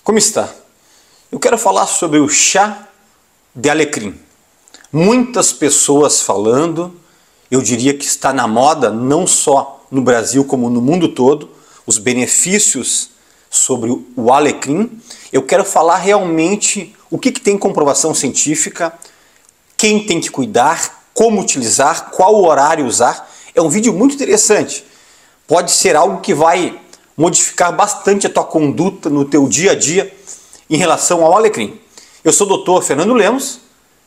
Como está? Eu quero falar sobre o chá de alecrim. Muitas pessoas falando, eu diria que está na moda, não só no Brasil como no mundo todo, os benefícios sobre o alecrim. Eu quero falar realmente o que tem comprovação científica, quem tem que cuidar, como utilizar, qual horário usar. É um vídeo muito interessante. Pode ser algo que vai modificar bastante a tua conduta no teu dia a dia em relação ao alecrim. Eu sou o Dr. Fernando Lemos,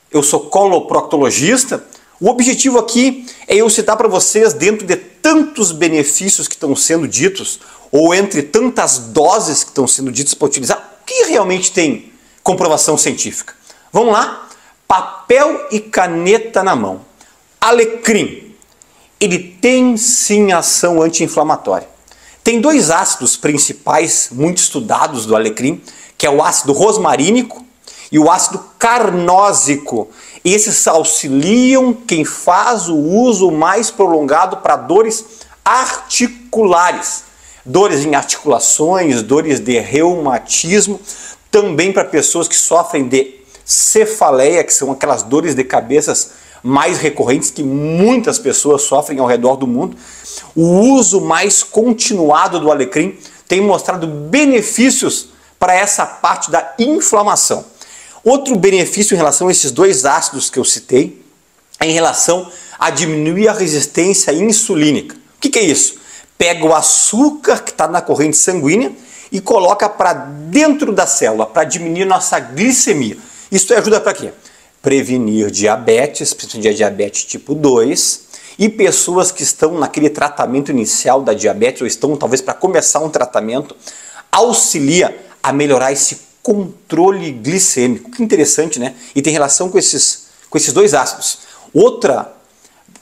eu sou coloproctologista. O objetivo aqui é eu citar para vocês, dentro de tantos benefícios que estão sendo ditos, ou entre tantas doses que estão sendo ditas para utilizar, o que realmente tem comprovação científica. Vamos lá? Papel e caneta na mão. Alecrim, ele tem sim ação anti-inflamatória. Tem dois ácidos principais muito estudados do alecrim, que é o ácido rosmarínico e o ácido carnósico. Esses auxiliam quem faz o uso mais prolongado para dores articulares. Dores em articulações, dores de reumatismo, também para pessoas que sofrem de cefaleia, que são aquelas dores de cabeças mais recorrentes que muitas pessoas sofrem ao redor do mundo. O uso mais continuado do alecrim tem mostrado benefícios para essa parte da inflamação. Outro benefício em relação a esses dois ácidos que eu citei é em relação a diminuir a resistência insulínica. O que é isso? Pega o açúcar que está na corrente sanguínea e coloca para dentro da célula, para diminuir nossa glicemia. Isso ajuda para quê? Prevenir diabetes, principalmente diabetes tipo 2, e pessoas que estão naquele tratamento inicial da diabetes, ou estão talvez para começar um tratamento, auxilia a melhorar esse controle glicêmico. Que interessante, né? E tem relação com esses dois ácidos. Outro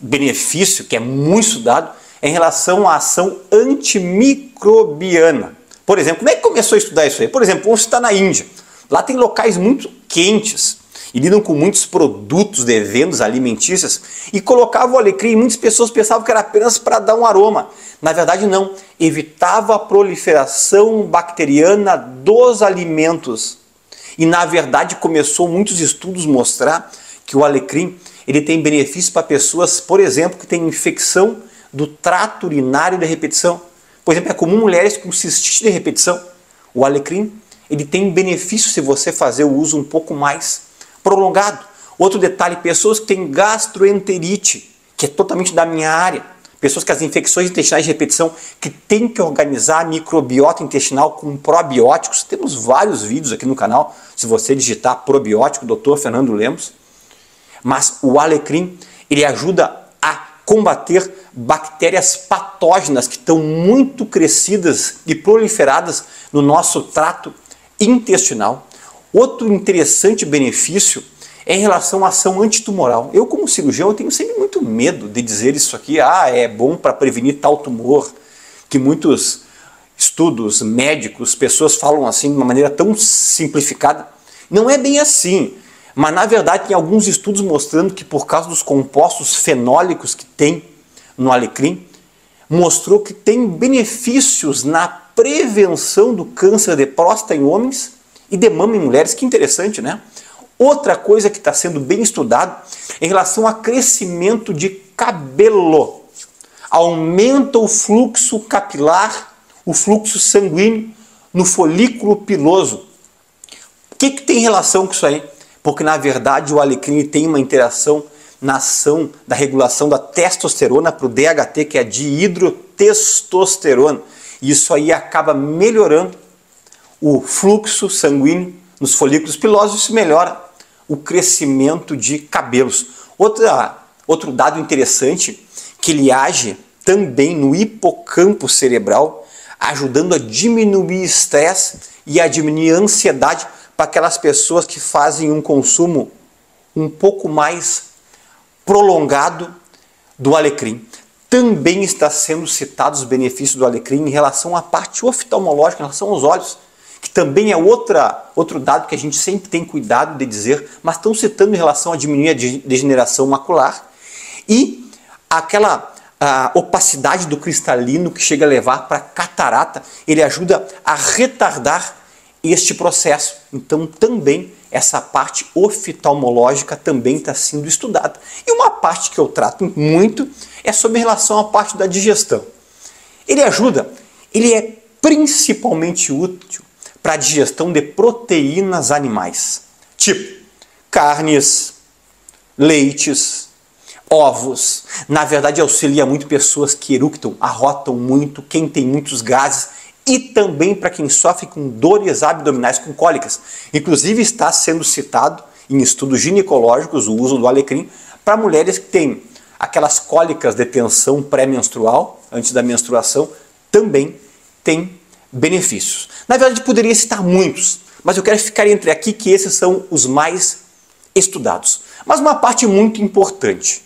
benefício que é muito estudado é em relação à ação antimicrobiana. Por exemplo, como é que começou a estudar isso aí? Por exemplo, você está na Índia. Lá tem locais muito quentes e lidam com muitos produtos de vendas alimentícias e colocavam o alecrim e muitas pessoas pensavam que era apenas para dar um aroma. Na verdade não, evitava a proliferação bacteriana dos alimentos. E na verdade começou muitos estudos mostrar que o alecrim ele tem benefícios para pessoas, por exemplo, que têm infecção do trato urinário de repetição. Por exemplo, é comum mulheres com cistite de repetição. O alecrim ele tem benefício se você fazer o uso um pouco mais prolongado. Outro detalhe, pessoas que têm gastroenterite, que é totalmente da minha área, pessoas com as infecções intestinais de repetição, que têm que organizar a microbiota intestinal com probióticos. Temos vários vídeos aqui no canal, se você digitar probiótico, Dr. Fernando Lemos. Mas o alecrim, ele ajuda a combater bactérias patógenas que estão muito crescidas e proliferadas no nosso trato intestinal. Outro interessante benefício é em relação à ação antitumoral. Eu, como cirurgião, eu tenho sempre muito medo de dizer isso aqui, é bom para prevenir tal tumor, que muitos estudos médicos, pessoas falam assim de uma maneira tão simplificada. Não é bem assim, mas na verdade tem alguns estudos mostrando que por causa dos compostos fenólicos que tem no alecrim, mostrou que tem benefícios na prevenção do câncer de próstata em homens e de mama em mulheres. Que interessante, né? Outra coisa que está sendo bem estudado é em relação a crescimento de cabelo. Aumenta o fluxo capilar, o fluxo sanguíneo no folículo piloso. O que tem relação com isso aí? Porque na verdade o alecrim tem uma interação na ação da regulação da testosterona para o DHT, que é a dihidrotestosterona. E isso aí acaba melhorando o fluxo sanguíneo nos folículos pilosos, isso melhora o crescimento de cabelos. Outro dado interessante, que ele age também no hipocampo cerebral, ajudando a diminuir estresse e a diminuir a ansiedade para aquelas pessoas que fazem um consumo um pouco mais prolongado do alecrim. Também está sendo citados os benefícios do alecrim em relação à parte oftalmológica, em relação aos olhos, que também é outro dado que a gente sempre tem cuidado de dizer, mas estão citando em relação a diminuir a degeneração macular e aquela opacidade do cristalino que chega a levar para catarata. Ele ajuda a retardar este processo. Então também essa parte oftalmológica também está sendo estudada. E uma parte que eu trato muito é sobre relação à parte da digestão. Ele ajuda, ele é principalmente útil para a digestão de proteínas animais, tipo carnes, leites, ovos. Na verdade auxilia muito pessoas que eructam, arrotam muito, quem tem muitos gases e também para quem sofre com dores abdominais, com cólicas. Inclusive está sendo citado em estudos ginecológicos o uso do alecrim para mulheres que têm aquelas cólicas de tensão pré-menstrual, antes da menstruação, também tem benefícios. Na verdade poderia citar muitos, mas eu quero ficar entre aqui que esses são os mais estudados. Mas uma parte muito importante: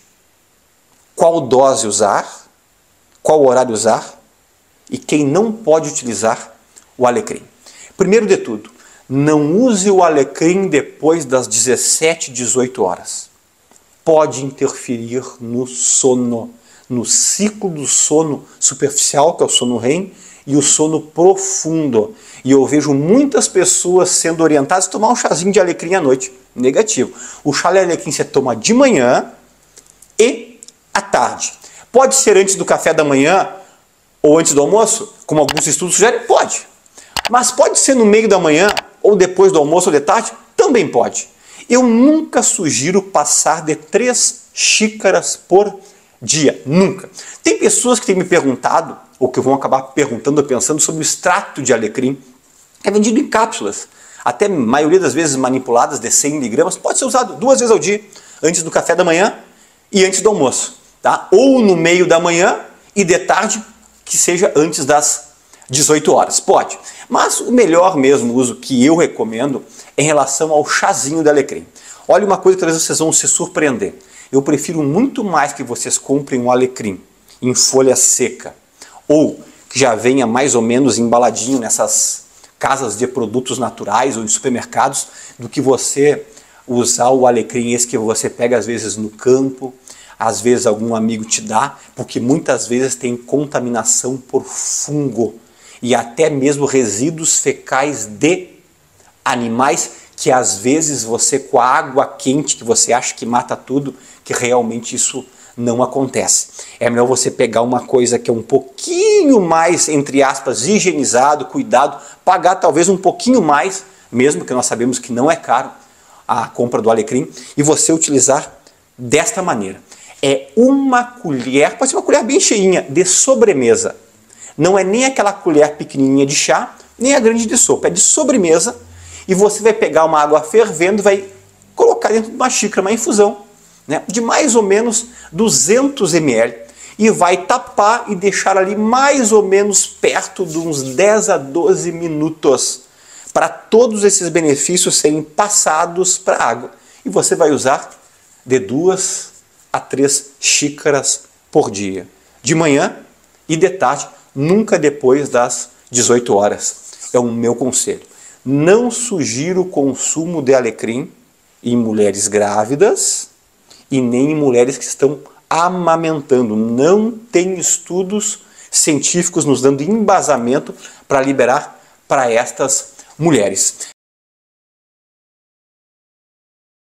qual dose usar, qual horário usar e quem não pode utilizar o alecrim. Primeiro de tudo, não use o alecrim depois das 17, 18 horas. Pode interferir no sono, no ciclo do sono superficial, que é o sono REM, e o sono profundo. E eu vejo muitas pessoas sendo orientadas a tomar um chazinho de alecrim à noite. Negativo. O chá de alecrim você toma de manhã e à tarde. Pode ser antes do café da manhã ou antes do almoço, como alguns estudos sugerem? Pode. Mas pode ser no meio da manhã ou depois do almoço ou de tarde? Também pode. Eu nunca sugiro passar de 3 xícaras por dia. Nunca. Tem pessoas que têm me perguntado, ou que vão acabar perguntando ou pensando sobre o extrato de alecrim, que é vendido em cápsulas, até a maioria das vezes manipuladas de 100 mg, pode ser usado 2 vezes ao dia, antes do café da manhã e antes do almoço. Tá? Ou no meio da manhã e de tarde, que seja antes das 18 horas. Pode. Mas o melhor mesmo uso que eu recomendo é em relação ao chazinho de alecrim. Olha uma coisa que talvez vocês vão se surpreender. Eu prefiro muito mais que vocês comprem um alecrim em folha seca ou que já venha mais ou menos embaladinho nessas casas de produtos naturais ou em supermercados, do que você usar o alecrim esse que você pega às vezes no campo, às vezes algum amigo te dá, porque muitas vezes tem contaminação por fungo e até mesmo resíduos fecais de animais que às vezes você, com a água quente, que você acha que mata tudo, que realmente isso não acontece. É melhor você pegar uma coisa que é um pouquinho mais, entre aspas, higienizado, cuidado, pagar talvez um pouquinho mais, mesmo que nós sabemos que não é caro a compra do alecrim, e você utilizar desta maneira. É uma colher, pode ser uma colher bem cheinha, de sobremesa. Não é nem aquela colher pequenininha de chá, nem a grande de sopa, é de sobremesa, e você vai pegar uma água fervendo e vai colocar dentro de uma xícara, uma infusão, né, de mais ou menos 200 ml, e vai tapar e deixar ali mais ou menos perto de uns 10 a 12 minutos, para todos esses benefícios serem passados para a água. E você vai usar de 2 a 3 xícaras por dia, de manhã e de tarde, nunca depois das 18 horas. É o meu conselho. Não sugiro o consumo de alecrim em mulheres grávidas e nem em mulheres que estão amamentando. Não tem estudos científicos nos dando embasamento para liberar para estas mulheres.